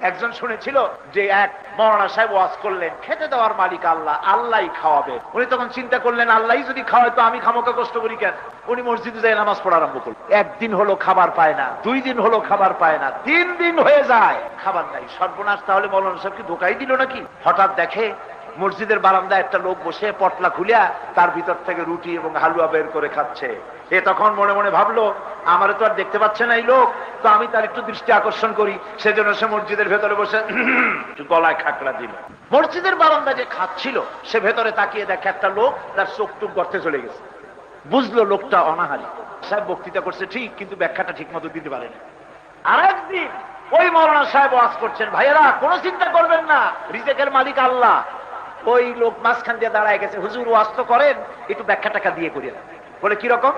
একজন শুনেছিল যে এক মৌলানা সাহেব ওয়াজ করলেন, খেতে দেওয়ার মালিক আল্লাহ, আল্লাহই খাওয়াবে। উনি তখন চিন্তা করলেন, আল্লাহই যদি খাওয়ায় তো আমি খামোকা কষ্ট করি কেন? উনি মসজিদে যাই নামাজ পড়া আরম্ভ করলেন। একদিন হলো খাবার পায় না, 2 দিন হলো খাবার পায় না, 3 দিন হয়ে যায় খাবার নাই। সর্বনাশ, তাহলে মৌলানা সাহেব কি ধোকাই দিল নাকি? হঠাৎ দেখে মসজিদের বারান্দায় একটা লোক বসে পটলা খুলিয়া তার ভিতর থেকে রুটি এবং হালুয়া বের করে খাচ্ছে। এ তখন মনে মনে ভাবলো, আমারে তো আর দেখতে পাচ্ছে না এই লোক, তো আমি তার একটু দৃষ্টি আকর্ষণ করি। সেজন্য সে মসজিদের ভেতরে বসে গলায় খাকড়া দিল। মসজিদের বারান্দা যে খাচ্ছিল, সে ভেতরে তাকিয়ে দেখে একটা লোক তার চোখ টুক গর্তে চলে গেছে। বুঝলো লোকটা অনাহারী। সাহেব বক্তৃতা করছে ঠিক, কিন্তু ব্যাখ্যাটা ঠিক মতো দিতে পারে না। আর একদিন ওই মৌলানা সাহেব ওয়াজ করছেন, ভাইয়েরা কোনো চিন্তা করবেন না, রিজেকের মালিক আল্লাহ। ওই লোক মাঝখান দিয়ে দাঁড়ায় গেছে, হুজুর ওয়াজ তো করেন, একটু ব্যাখ্যা টাকা দিয়ে করিয়ে দেন। বলে কিরকম?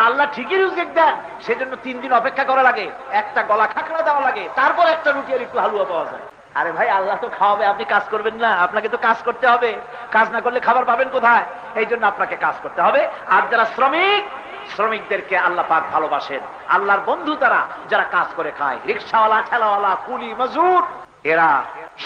আল্লাহ ঠিকই রিজিক দেন, সেজন্য 3 দিন অপেক্ষা করা লাগে, একটা গলা খাকড়া দেওয়া লাগে, তারপর একটা রুটি আর একটু হালুয়া পাওয়া যায়। আরে ভাই, আল্লাহ তো খাওয়াবে, আপনি কাজ করবেন না? আপনাকে তো কাজ করতে হবে, কাজ না করলে খাবার পাবেন কোথায়? এই জন্য আপনাকে কাজ করতে হবে। আর যারা শ্রমিক, শ্রমিকদেরকে আল্লাহ পাক ভালোবাসেন। আল্লাহর বন্ধু তারা যারা কাজ করে খায়, রিক্সাওয়ালা, ঠেলাওয়ালা, কুলি মজুর, এরা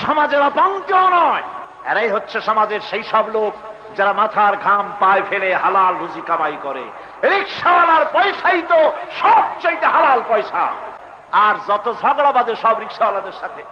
সমাজের অপঙ্ক্তেও নয়। এরাই হচ্ছে সমাজের সেই সব লোক যারা মাথার ঘাম পায়ে ফেলে হালাল রুজি কামাই করে। রিক্সাওয়ালার পয়সাই তো সবচেয়ে হালাল পয়সা। আর যত ঝগড়া বাজে সব রিক্সাওয়ালাদের সাথে।